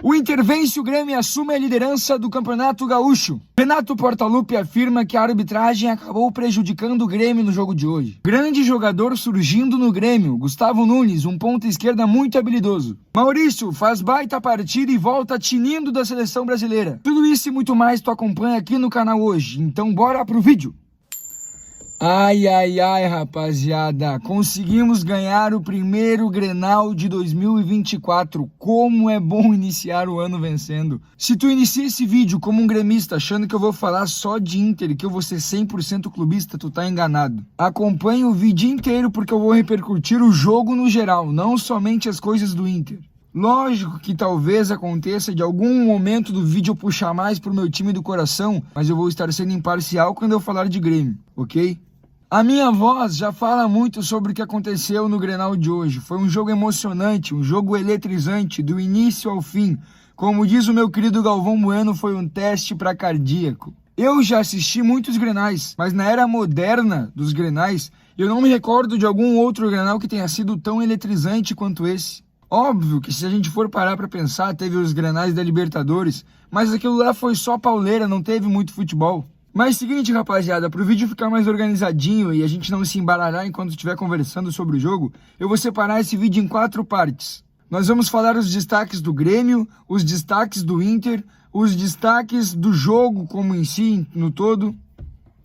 O Inter vence o Grêmio e assume a liderança do Campeonato Gaúcho. Renato Portaluppi afirma que a arbitragem acabou prejudicando o Grêmio no jogo de hoje. Grande jogador surgindo no Grêmio, Gustavo Nunes, um ponta esquerda muito habilidoso. Maurício faz baita partida e volta tinindo da seleção brasileira. Tudo isso e muito mais tu acompanha aqui no canal hoje, então bora pro vídeo. Ai, rapaziada, conseguimos ganhar o primeiro Grenal de 2024. Como é bom iniciar o ano vencendo. Se tu inicia esse vídeo como um gremista achando que eu vou falar só de Inter e que eu vou ser 100% clubista, tu tá enganado. Acompanhe o vídeo inteiro porque eu vou repercutir o jogo no geral, não somente as coisas do Inter. Lógico que talvez aconteça de algum momento do vídeo eu puxar mais pro meu time do coração, mas eu vou estar sendo imparcial quando eu falar de Grêmio, ok? A minha voz já fala muito sobre o que aconteceu no Grenal de hoje. Foi um jogo emocionante, um jogo eletrizante, do início ao fim. Como diz o meu querido Galvão Bueno, foi um teste para cardíaco. Eu já assisti muitos Grenais, mas na era moderna dos Grenais, eu não me recordo de algum outro Grenal que tenha sido tão eletrizante quanto esse. Óbvio que se a gente for parar para pensar, teve os Grenais da Libertadores, mas aquilo lá foi só pauleira, não teve muito futebol. Mas seguinte, rapaziada, para o vídeo ficar mais organizadinho e a gente não se embaralhar enquanto estiver conversando sobre o jogo, eu vou separar esse vídeo em 4 partes. Nós vamos falar os destaques do Grêmio, os destaques do Inter, os destaques do jogo como em si, no todo,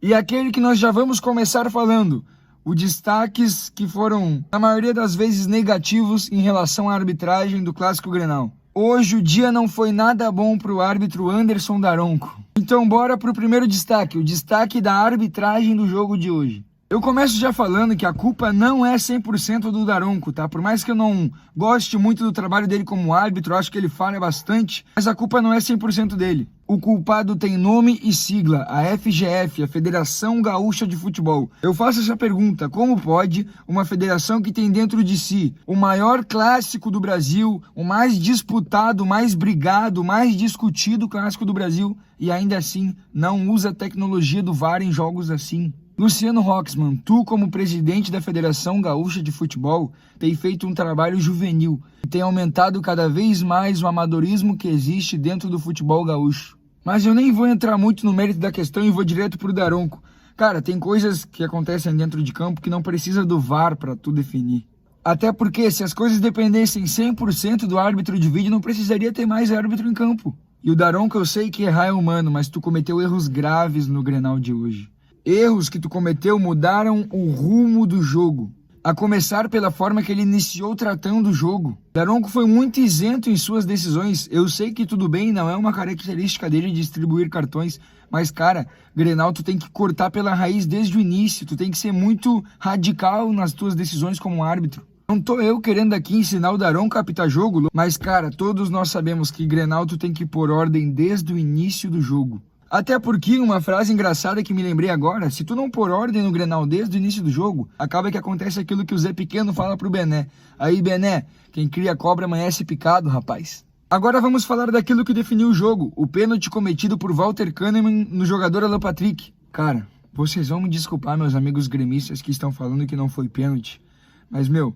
e aquele que nós já vamos começar falando, os destaques que foram, na maioria das vezes, negativos em relação à arbitragem do Clássico Grenal. Hoje o dia não foi nada bom para o árbitro Anderson Daronco. Então bora pro primeiro destaque, o destaque da arbitragem do jogo de hoje. Eu começo já falando que a culpa não é 100% do Daronco, tá? Por mais que eu não goste muito do trabalho dele como árbitro, eu acho que ele falha bastante, mas a culpa não é 100% dele. O culpado tem nome e sigla, a FGF, a Federação Gaúcha de Futebol. Eu faço essa pergunta, como pode uma federação que tem dentro de si o maior clássico do Brasil, o mais disputado, o mais brigado, o mais discutido clássico do Brasil, e ainda assim não usa a tecnologia do VAR em jogos assim? Luciano Roxman, tu como presidente da Federação Gaúcha de Futebol, tem feito um trabalho juvenil e tem aumentado cada vez mais o amadorismo que existe dentro do futebol gaúcho. Mas eu nem vou entrar muito no mérito da questão e vou direto pro Daronco. Cara, tem coisas que acontecem dentro de campo que não precisa do VAR para tu definir. Até porque se as coisas dependessem 100% do árbitro de vídeo, não precisaria ter mais árbitro em campo. E o Daronco, eu sei que errar é humano, mas tu cometeu erros graves no Grenal de hoje. Erros que tu cometeu mudaram o rumo do jogo, a começar pela forma que ele iniciou tratando o jogo. Daronco foi muito isento em suas decisões. Eu sei que tudo bem, não é uma característica dele distribuir cartões, mas cara, Grenal, tu tem que cortar pela raiz desde o início, tu tem que ser muito radical nas tuas decisões como árbitro. Não tô eu querendo aqui ensinar o Daronco a apitar jogo, mas cara, todos nós sabemos que Grenal tu tem que pôr ordem desde o início do jogo. Até porque, uma frase engraçada que me lembrei agora, se tu não pôr ordem no Grenal desde o início do jogo, acaba que acontece aquilo que o Zé Pequeno fala pro Bené. Aí, Bené, quem cria cobra amanhece picado, rapaz. Agora vamos falar daquilo que definiu o jogo, o pênalti cometido por Walter Kahneman no jogador Alan Patrick. Cara, vocês vão me desculpar, meus amigos gremistas que estão falando que não foi pênalti, mas, meu,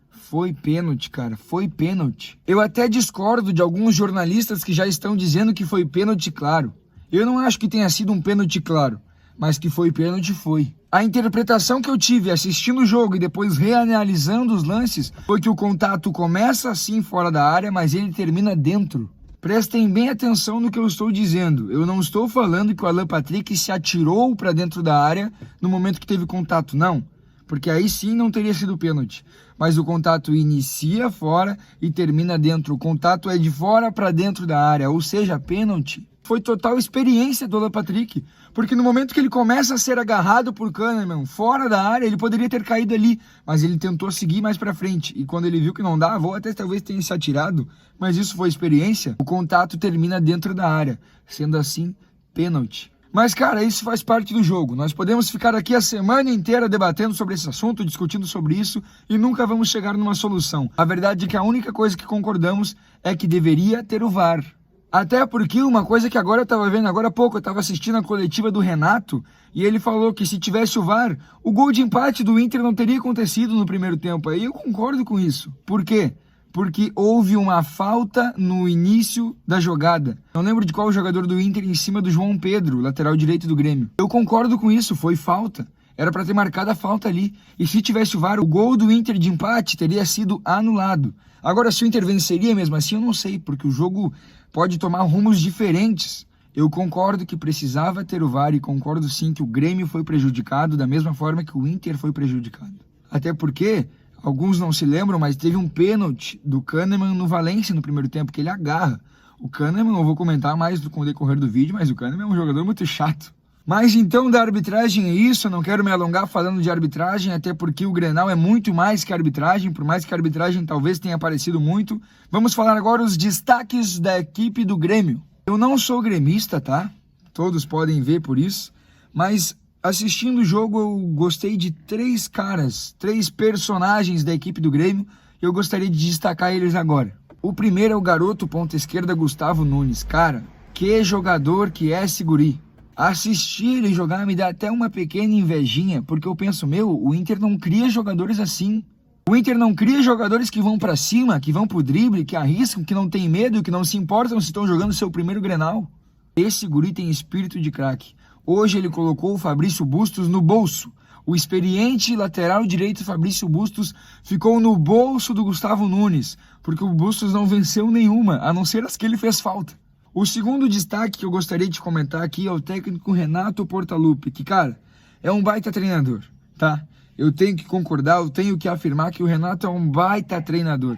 foi pênalti, cara, foi pênalti. Eu até discordo de alguns jornalistas que já estão dizendo que foi pênalti claro. Eu não acho que tenha sido um pênalti claro, mas que foi pênalti, foi. A interpretação que eu tive assistindo o jogo e depois reanalisando os lances foi que o contato começa assim fora da área, mas ele termina dentro. Prestem bem atenção no que eu estou dizendo. Eu não estou falando que o Alan Patrick se atirou para dentro da área no momento que teve contato, não. Porque aí sim não teria sido pênalti. Mas o contato inicia fora e termina dentro. O contato é de fora para dentro da área, ou seja, pênalti. Foi total experiência do Alan Patrick, porque no momento que ele começa a ser agarrado por Kahneman fora da área, ele poderia ter caído ali, mas ele tentou seguir mais pra frente, e quando ele viu que não dava, ou até talvez tenha se atirado, mas isso foi experiência, o contato termina dentro da área, sendo assim, pênalti. Mas cara, isso faz parte do jogo, nós podemos ficar aqui a semana inteira debatendo sobre esse assunto, discutindo sobre isso, e nunca vamos chegar numa solução. A verdade é que a única coisa que concordamos é que deveria ter o VAR. Até porque uma coisa que agora eu tava vendo, agora há pouco, eu tava assistindo a coletiva do Renato, e ele falou que se tivesse o VAR, o gol de empate do Inter não teria acontecido no primeiro tempo. Aí eu concordo com isso. Por quê? porque houve uma falta no início da jogada. Não lembro de qual jogador do Inter em cima do João Pedro, lateral direito do Grêmio. Eu concordo com isso, foi falta. Era para ter marcado a falta ali. E se tivesse o VAR, o gol do Inter de empate teria sido anulado. Agora, se o Inter venceria mesmo assim, eu não sei, porque o jogo pode tomar rumos diferentes. Eu concordo que precisava ter o VAR e concordo sim que o Grêmio foi prejudicado da mesma forma que o Inter foi prejudicado. Até porque, alguns não se lembram, mas teve um pênalti do Kahneman no Valência no primeiro tempo, que ele agarra. O Kahneman, eu vou comentar mais com o decorrer do vídeo, mas o Kahneman é um jogador muito chato. Mas então da arbitragem é isso, eu não quero me alongar falando de arbitragem, até porque o Grenal é muito mais que arbitragem, por mais que a arbitragem talvez tenha aparecido muito. Vamos falar agora os destaques da equipe do Grêmio. Eu não sou gremista, tá? Todos podem ver por isso, mas assistindo o jogo eu gostei de três personagens da equipe do Grêmio, e eu gostaria de destacar eles agora. O primeiro é o garoto ponta esquerda Gustavo Nunes. Cara, que jogador que é esse guri. Assistir ele jogar me dá até uma pequena invejinha, porque eu penso, o Inter não cria jogadores assim. O Inter não cria jogadores que vão pra cima, que vão pro drible, que arriscam, que não tem medo, que não se importam se estão jogando seu primeiro Grenal. Esse guri tem espírito de craque. Hoje ele colocou o Fabrício Bustos no bolso. O experiente lateral direito Fabrício Bustos ficou no bolso do Gustavo Nunes, porque o Bustos não venceu nenhuma, a não ser as que ele fez falta. O segundo destaque que eu gostaria de comentar aqui é o técnico Renato Portaluppi, que, cara, é um baita treinador, tá? Eu tenho que concordar, eu tenho que afirmar que o Renato é um baita treinador.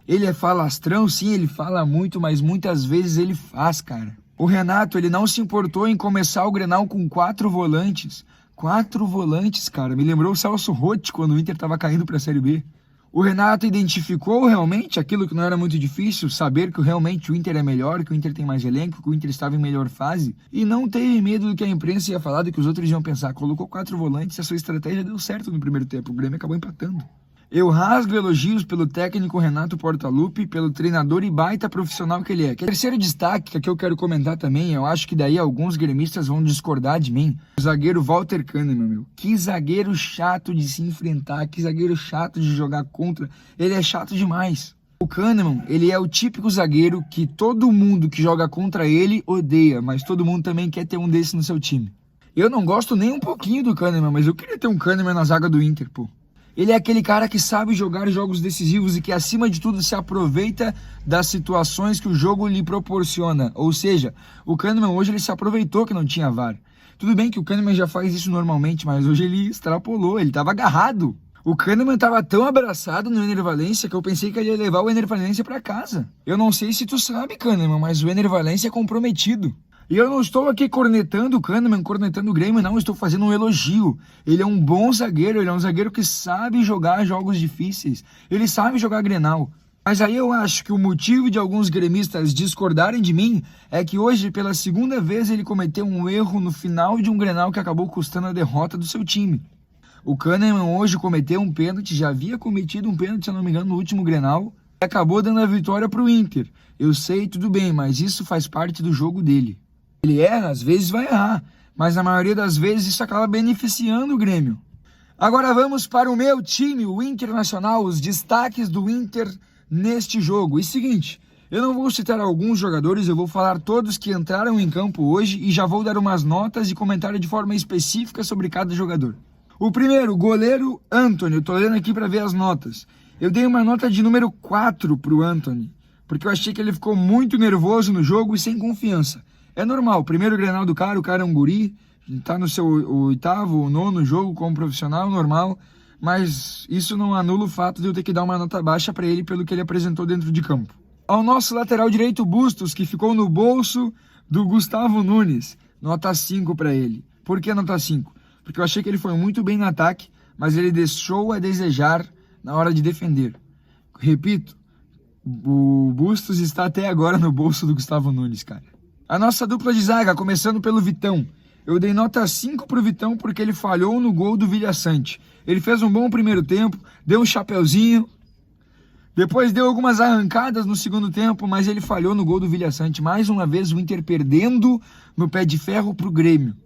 Ele é falastrão, sim, ele fala muito, mas muitas vezes ele faz, cara. O Renato, ele não se importou em começar o Grenal com 4 volantes. 4 volantes, cara. Me lembrou o Celso Roth quando o Inter estava caindo para a Série B. O Renato identificou realmente aquilo que não era muito difícil, saber que realmente o Inter é melhor, que o Inter tem mais elenco, que o Inter estava em melhor fase, e não teve medo do que a imprensa ia falar, do que os outros iam pensar. Colocou 4 volantes e a sua estratégia deu certo no primeiro tempo. O Grêmio acabou empatando. Eu rasgo elogios pelo técnico Renato Portaluppi, pelo treinador e baita profissional que ele é. Terceiro destaque que eu quero comentar também, eu acho que daí alguns gremistas vão discordar de mim, o zagueiro Walter Kahneman, meu. Que zagueiro chato de se enfrentar, que zagueiro chato de jogar contra, ele é chato demais. O Kahneman, ele é o típico zagueiro que todo mundo que joga contra ele odeia, mas todo mundo também quer ter um desse no seu time. Eu não gosto nem um pouquinho do Kahneman, mas eu queria ter um Kahneman na zaga do Inter, pô. Ele é aquele cara que sabe jogar jogos decisivos e que, acima de tudo, se aproveita das situações que o jogo lhe proporciona. Ou seja, o Kahneman hoje ele se aproveitou que não tinha VAR. Tudo bem que o Kahneman já faz isso normalmente, mas hoje ele extrapolou, ele estava agarrado. O Kahneman estava tão abraçado no Ener Valencia que eu pensei que ele ia levar o Ener Valencia para casa. Eu não sei se tu sabe, Kahneman, mas o Ener Valencia é comprometido. E eu não estou aqui cornetando o Kahneman, cornetando o Grêmio, não, estou fazendo um elogio. Ele é um bom zagueiro, ele é um zagueiro que sabe jogar jogos difíceis, ele sabe jogar Grenal. Mas aí eu acho que o motivo de alguns gremistas discordarem de mim é que hoje, pela segunda vez, ele cometeu um erro no final de um Grenal que acabou custando a derrota do seu time. O Kahneman hoje cometeu um pênalti, já havia cometido um pênalti, se eu não me engano, no último Grenal, e acabou dando a vitória para o Inter. Eu sei, tudo bem, mas isso faz parte do jogo dele. Ele erra, às vezes vai errar, mas na maioria das vezes isso acaba beneficiando o Grêmio. Agora vamos para o meu time, o Internacional, os destaques do Inter neste jogo. E seguinte, eu não vou citar alguns jogadores, eu vou falar todos que entraram em campo hoje e já vou dar umas notas e comentário de forma específica sobre cada jogador. O primeiro, goleiro Antony, eu tô lendo aqui para ver as notas. Eu dei uma nota de número 4 pro Antony, porque eu achei que ele ficou muito nervoso no jogo e sem confiança. É normal, primeiro Grenal do cara, o cara é um guri, tá no seu 8º ou 9º jogo como profissional, normal, mas isso não anula o fato de eu ter que dar uma nota baixa para ele pelo que ele apresentou dentro de campo. Ao nosso lateral direito, Bustos, que ficou no bolso do Gustavo Nunes, nota 5 para ele. Por que nota 5? Porque eu achei que ele foi muito bem no ataque, mas ele deixou a desejar na hora de defender. Repito, o Bustos está até agora no bolso do Gustavo Nunes, cara. A nossa dupla de zaga, começando pelo Vitão. Eu dei nota 5 pro Vitão porque ele falhou no gol do Vilha Sante. Ele fez um bom primeiro tempo, deu um chapeuzinho, depois deu algumas arrancadas no segundo tempo, mas ele falhou no gol do Vilha Sante. Mais uma vez o Inter perdendo no pé de ferro pro Grêmio.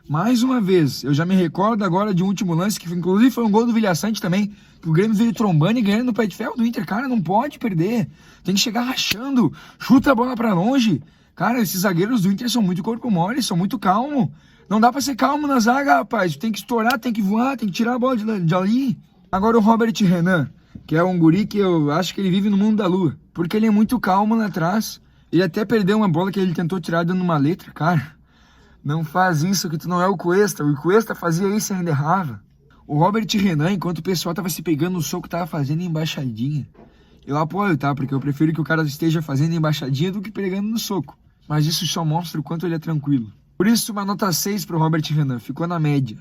Mais uma vez, eu já me recordo agora de um último lance, que inclusive foi um gol do Vilhaçante também, que o Grêmio veio trombando e ganhando no pé de ferro do Inter. Cara, não pode perder, tem que chegar rachando, chuta a bola pra longe. Cara, esses zagueiros do Inter são muito corpo mole, são muito calmo. Não dá pra ser calmo na zaga, rapaz, tem que estourar, tem que voar, tem que tirar a bola de ali. Agora o Robert Renan, que é um guri que eu acho que ele vive no mundo da lua, porque ele é muito calmo lá atrás. Ele até perdeu uma bola que ele tentou tirar dando uma letra, cara. Não faz isso que tu não é o Cuesta fazia isso e ainda errava. O Robert Renan, enquanto o pessoal tava se pegando no soco, tava fazendo embaixadinha. Eu apoio, tá? Porque eu prefiro que o cara esteja fazendo embaixadinha do que pegando no soco. Mas isso só mostra o quanto ele é tranquilo. Por isso, uma nota 6 pro Robert Renan, ficou na média.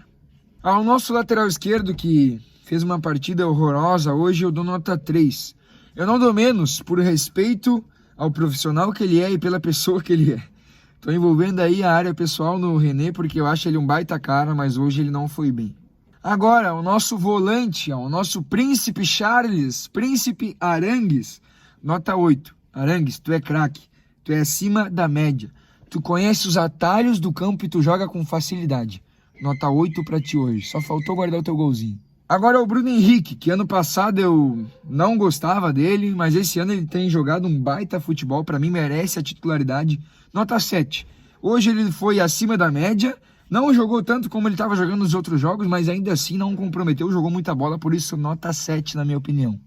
Ao nosso lateral esquerdo, que fez uma partida horrorosa hoje, eu dou nota 3. Eu não dou menos por respeito ao profissional que ele é e pela pessoa que ele é. Tô envolvendo aí a área pessoal no René, porque eu acho ele um baita cara, mas hoje ele não foi bem. Agora, o nosso volante, o nosso Príncipe Charles, Príncipe Arangues, nota 8. Arangues, tu é craque, tu é acima da média. Tu conhece os atalhos do campo e tu joga com facilidade. Nota 8 pra ti hoje, só faltou guardar o teu golzinho. Agora o Bruno Henrique, que ano passado eu não gostava dele, mas esse ano ele tem jogado um baita futebol, pra mim merece a titularidade. Nota 7. Hoje ele foi acima da média, não jogou tanto como ele estava jogando nos outros jogos, mas ainda assim não comprometeu, jogou muita bola, por isso nota 7 na minha opinião.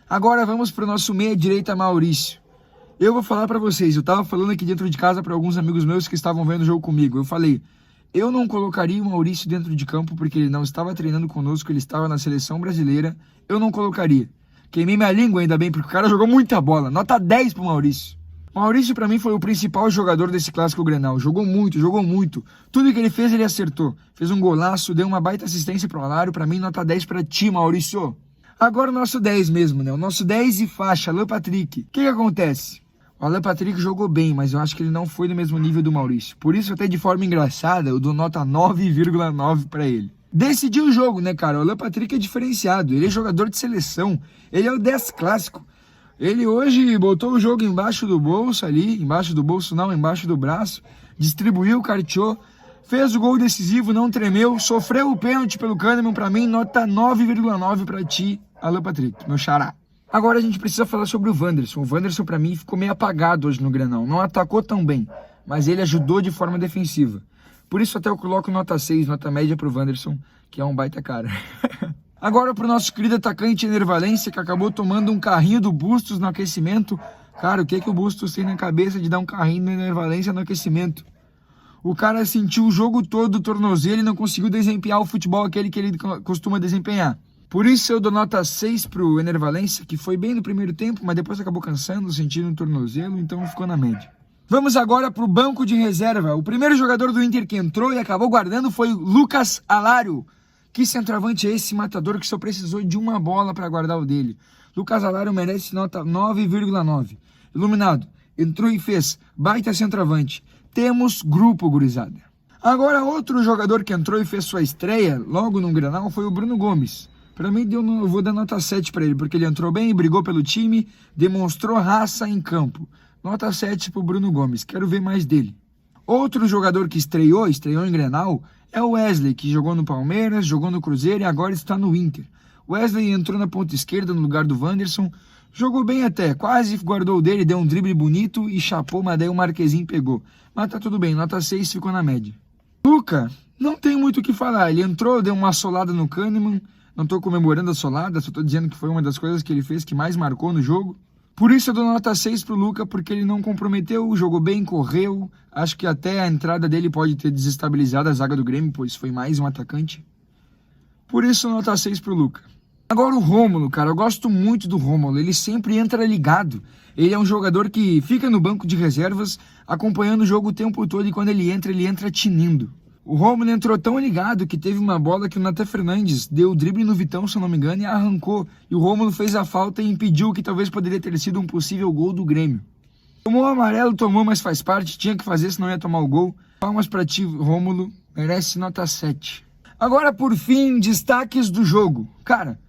Agora vamos para o nosso meia-direita Maurício. Eu vou falar para vocês, eu estava falando aqui dentro de casa para alguns amigos meus que estavam vendo o jogo comigo, eu falei, eu não colocaria o Maurício dentro de campo porque ele não estava treinando conosco, ele estava na seleção brasileira, eu não colocaria. Queimei minha língua ainda bem, porque o cara jogou muita bola, nota 10 pro Maurício. Maurício, pra mim, foi o principal jogador desse clássico Grenal. Jogou muito, jogou muito. Tudo que ele fez, ele acertou. Fez um golaço, deu uma baita assistência pro Alário. Pra mim, nota 10 pra ti, Maurício. Agora o nosso 10 mesmo, né? O nosso 10 e faixa, Alan Patrick. O que acontece? O Alan Patrick jogou bem, mas eu acho que ele não foi do mesmo nível do Maurício. Por isso, até de forma engraçada, eu dou nota 9,9 pra ele. Decidiu o jogo, né, cara? O Alan Patrick é diferenciado. Ele é jogador de seleção. Ele é o 10 clássico. Ele hoje botou o jogo embaixo do bolso ali, embaixo do bolso não, embaixo do braço, distribuiu, carteou, fez o gol decisivo, não tremeu, sofreu o pênalti pelo Kahneman, pra mim, nota 9,9 pra ti, Alan Patrick, meu xará. Agora a gente precisa falar sobre o Wanderson. O Wanderson pra mim ficou meio apagado hoje no Grenal, não atacou tão bem, mas ele ajudou de forma defensiva. Por isso até eu coloco nota 6, nota média pro Wanderson, que é um baita cara. Agora pro nosso querido atacante Ener Valencia, que acabou tomando um carrinho do Bustos no aquecimento. Cara, o que o Bustos tem na cabeça de dar um carrinho no Ener Valencia no aquecimento? O cara sentiu o jogo todo do tornozelo e não conseguiu desempenhar o futebol aquele que ele costuma desempenhar. Por isso eu dou nota 6 pro Ener Valencia, que foi bem no primeiro tempo, mas depois acabou cansando, sentindo um tornozelo, então ficou na média. Vamos agora pro banco de reserva. O primeiro jogador do Inter que entrou e acabou guardando foi o Lucas Alário. Que centroavante é esse matador que só precisou de uma bola para guardar o dele? Lucas Alário merece nota 9,9. Iluminado, entrou e fez. Baita centroavante. Temos grupo, gurizada. Agora, outro jogador que entrou e fez sua estreia logo no Grenal foi o Bruno Gomes. Para mim, eu vou dar nota 7 para ele, porque ele entrou bem, brigou pelo time, demonstrou raça em campo. Nota 7 pro Bruno Gomes. Quero ver mais dele. Outro jogador que estreou em Grenal, é o Wesley, que jogou no Palmeiras, jogou no Cruzeiro e agora está no Inter. Wesley entrou na ponta esquerda no lugar do Wanderson, jogou bem até, quase guardou o dele, deu um drible bonito e chapou, mas daí o Marquezinho pegou. Mas tá tudo bem, nota 6 ficou na média. Luca, não tem muito o que falar, ele entrou, deu uma solada no Kahneman, não tô comemorando a solada, só tô dizendo que foi uma das coisas que ele fez que mais marcou no jogo. Por isso eu dou nota 6 pro Luca, porque ele não comprometeu, jogou bem, correu. Acho que até a entrada dele pode ter desestabilizado a zaga do Grêmio, pois foi mais um atacante. Por isso nota 6 pro Luca. Agora o Rômulo, cara, eu gosto muito do Rômulo, ele sempre entra ligado. Ele é um jogador que fica no banco de reservas, acompanhando o jogo o tempo todo e quando ele entra tinindo. O Rômulo entrou tão ligado que teve uma bola que o Nathan Fernandes deu o drible no Vitão, se eu não me engano, e arrancou. E o Rômulo fez a falta e impediu o que talvez poderia ter sido um possível gol do Grêmio. Tomou o amarelo, mas faz parte, tinha que fazer, senão ia tomar o gol. Palmas pra ti, Rômulo, merece nota 7. Agora, por fim, destaques do jogo. Cara,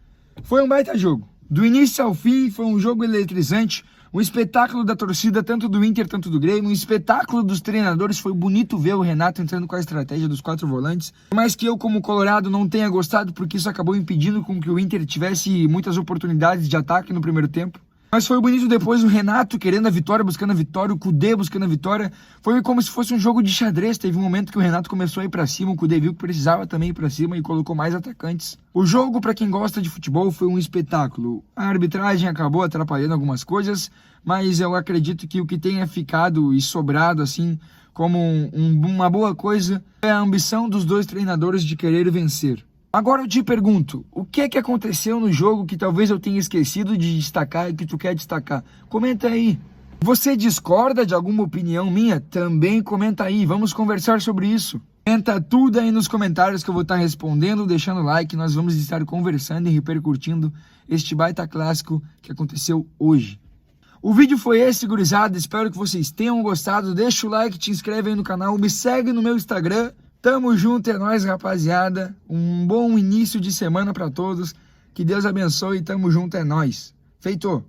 foi um baita jogo. Do início ao fim, foi um jogo eletrizante. Um espetáculo da torcida, tanto do Inter, tanto do Grêmio. Um espetáculo dos treinadores. Foi bonito ver o Renato entrando com a estratégia dos 4 volantes. Por mais que eu, como colorado, não tenha gostado, porque isso acabou impedindo com que o Inter tivesse muitas oportunidades de ataque no primeiro tempo. Mas foi bonito depois o Renato querendo a vitória, buscando a vitória, o Kudê buscando a vitória. Foi como se fosse um jogo de xadrez. Teve um momento que o Renato começou a ir pra cima, o Kudê viu que precisava também ir pra cima e colocou mais atacantes. O jogo, pra quem gosta de futebol, foi um espetáculo. A arbitragem acabou atrapalhando algumas coisas, mas eu acredito que o que tenha ficado e sobrado assim como uma boa coisa é a ambição dos 2 treinadores de querer vencer. Agora eu te pergunto, o que é que aconteceu no jogo que talvez eu tenha esquecido de destacar e que tu quer destacar? Comenta aí. Você discorda de alguma opinião minha? Também comenta aí, vamos conversar sobre isso. Comenta tudo aí nos comentários que eu vou estar respondendo, deixando like, nós vamos estar conversando e repercutindo este baita clássico que aconteceu hoje. O vídeo foi esse, gurizada, espero que vocês tenham gostado, deixa o like, te inscreve aí no canal, me segue no meu Instagram. Tamo junto, é nóis, rapaziada. Um bom início de semana pra todos. Que Deus abençoe. Tamo junto, é nóis. Feito!